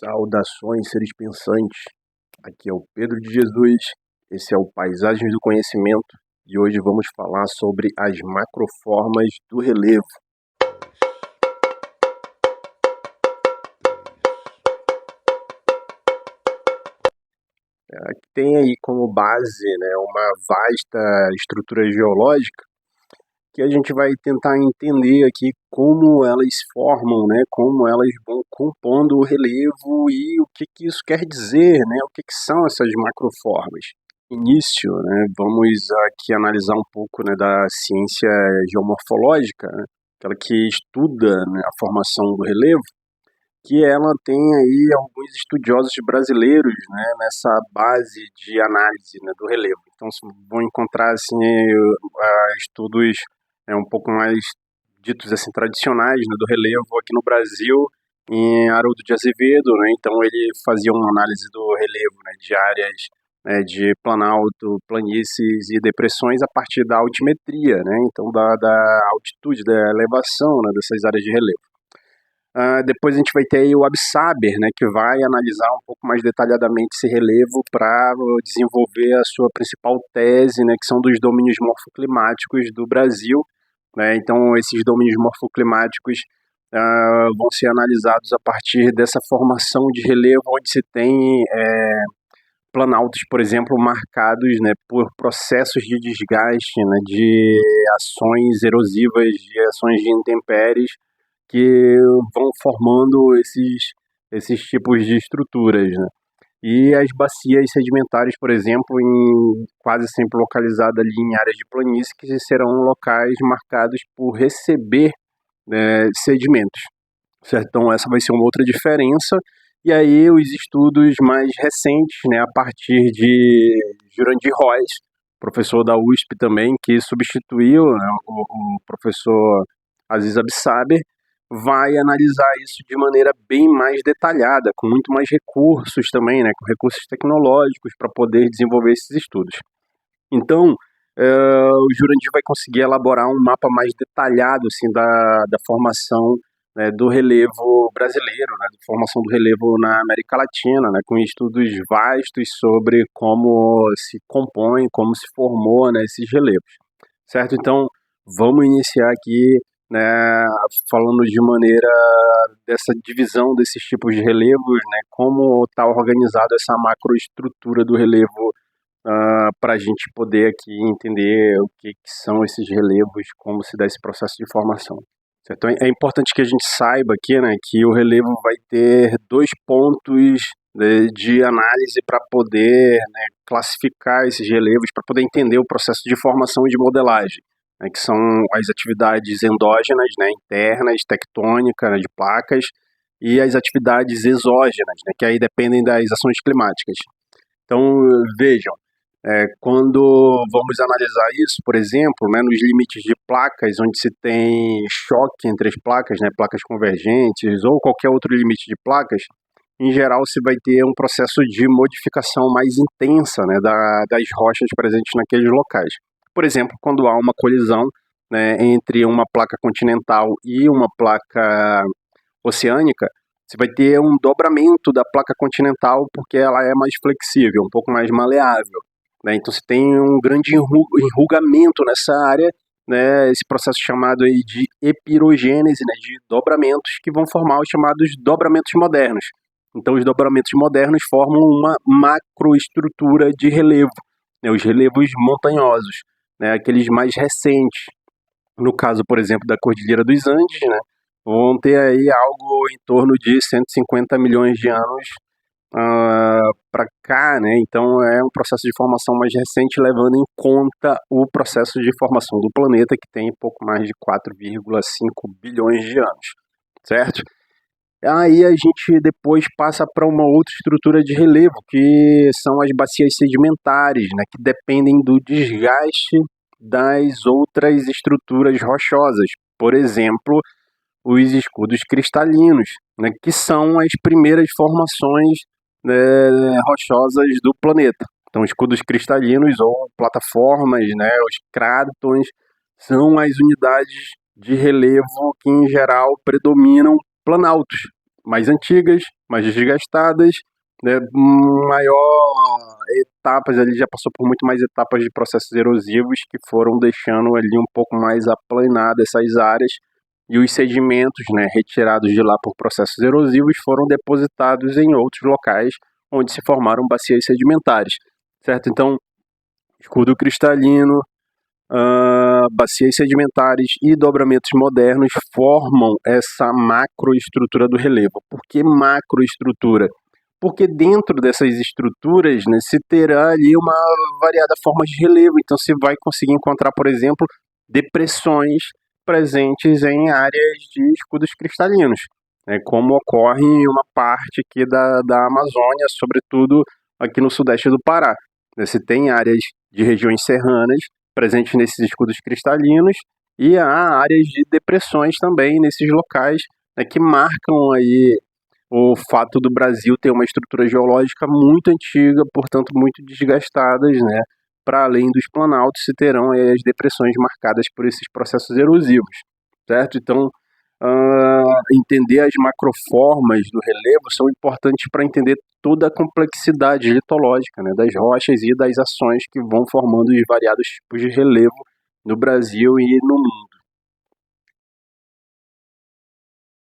Saudações, seres pensantes. Aqui é o Pedro de Jesus, esse é o Paisagens do Conhecimento e hoje vamos falar sobre as macroformas do relevo. Tem aí como base, uma vasta estrutura geológica que a gente vai tentar entender aqui como elas formam, como elas vão compondo o relevo e o que isso quer dizer, o que são essas macroformas. Início, vamos aqui analisar um pouco da ciência geomorfológica, aquela que estuda a formação do relevo, que ela tem aí alguns estudiosos brasileiros nessa base de análise do relevo. Então, vão encontrar assim, estudos um pouco mais ditos assim, tradicionais do relevo aqui no Brasil, em Haroldo de Azevedo. Então, ele fazia uma análise do relevo de áreas de planalto, planícies e depressões a partir da altimetria, então da altitude, da elevação dessas áreas de relevo. Depois a gente vai ter aí o Absaber, que vai analisar um pouco mais detalhadamente esse relevo para desenvolver a sua principal tese, que são dos domínios morfoclimáticos do Brasil. Então, esses domínios morfoclimáticos vão ser analisados a partir dessa formação de relevo, onde se tem planaltos, por exemplo, marcados por processos de desgaste, de ações erosivas, de ações de intempéries, que vão formando esses tipos de estruturas. E as bacias sedimentares, por exemplo, quase sempre localizadas ali em áreas de planície, que serão locais marcados por receber sedimentos. Certo? Então, essa vai ser uma outra diferença. E aí, os estudos mais recentes, a partir de Jurandir Rois, professor da USP também, que substituiu o professor Aziz Absaber, vai analisar isso de maneira bem mais detalhada, com muito mais recursos também, com recursos tecnológicos para poder desenvolver esses estudos. Então, o Jurandir vai conseguir elaborar um mapa mais detalhado assim, da formação do relevo brasileiro, da formação do relevo na América Latina, com estudos vastos sobre como se compõe, como se formou esses relevos. Certo? Então, vamos iniciar aqui falando de maneira dessa divisão desses tipos de relevos, como está organizada essa macroestrutura do relevo para a gente poder aqui entender o que são esses relevos, como se dá esse processo de formação. Certo? Então é importante que a gente saiba aqui que o relevo vai ter dois pontos de análise para poder classificar esses relevos, para poder entender o processo de formação e de modelagem. Que são as atividades endógenas, internas, tectônicas, de placas, e as atividades exógenas, que aí dependem das ações climáticas. Então, vejam, quando vamos analisar isso, por exemplo, nos limites de placas, onde se tem choque entre as placas, placas convergentes, ou qualquer outro limite de placas, em geral, se vai ter um processo de modificação mais intensa das rochas presentes naqueles locais. Por exemplo, quando há uma colisão entre uma placa continental e uma placa oceânica, você vai ter um dobramento da placa continental porque ela é mais flexível, um pouco mais maleável. Então, você tem um grande enrugamento nessa área, esse processo chamado aí de epirogênese, de dobramentos, que vão formar os chamados dobramentos modernos. Então, os dobramentos modernos formam uma macroestrutura de relevo, os relevos montanhosos. Aqueles mais recentes, no caso, por exemplo, da Cordilheira dos Andes, vão ter aí algo em torno de 150 milhões de anos para cá, então é um processo de formação mais recente, levando em conta o processo de formação do planeta, que tem pouco mais de 4,5 bilhões de anos, certo? Aí a gente depois passa para uma outra estrutura de relevo, que são as bacias sedimentares, que dependem do desgaste das outras estruturas rochosas. Por exemplo, os escudos cristalinos, que são as primeiras formações rochosas do planeta. Então, escudos cristalinos ou plataformas, os crátons, são as unidades de relevo que, em geral, predominam planaltos. mais antigas, mais desgastadas, né, maior etapas, ele já passou por muito mais etapas de processos erosivos que foram deixando ali um pouco mais aplanadas essas áreas, e os sedimentos, né, retirados de lá por processos erosivos foram depositados em outros locais onde se formaram bacias sedimentares, certo? Então, escudo cristalino, bacias sedimentares e dobramentos modernos formam essa macroestrutura do relevo. Por que macroestrutura? Porque dentro dessas estruturas, né, se terá ali uma variada forma de relevo. Então, você vai conseguir encontrar, por exemplo, depressões presentes em áreas de escudos cristalinos, né, como ocorre em uma parte aqui da Amazônia, sobretudo aqui no sudeste do Pará. Você tem áreas de regiões serranas presentes nesses escudos cristalinos e há áreas de depressões também nesses locais, né, que marcam aí o fato do Brasil ter uma estrutura geológica muito antiga, portanto muito desgastadas, né? Para além dos planaltos, se terão as depressões marcadas por esses processos erosivos, certo? Então, entender as macroformas do relevo são importantes para entender toda a complexidade litológica, né, das rochas e das ações que vão formando os variados tipos de relevo no Brasil e no mundo.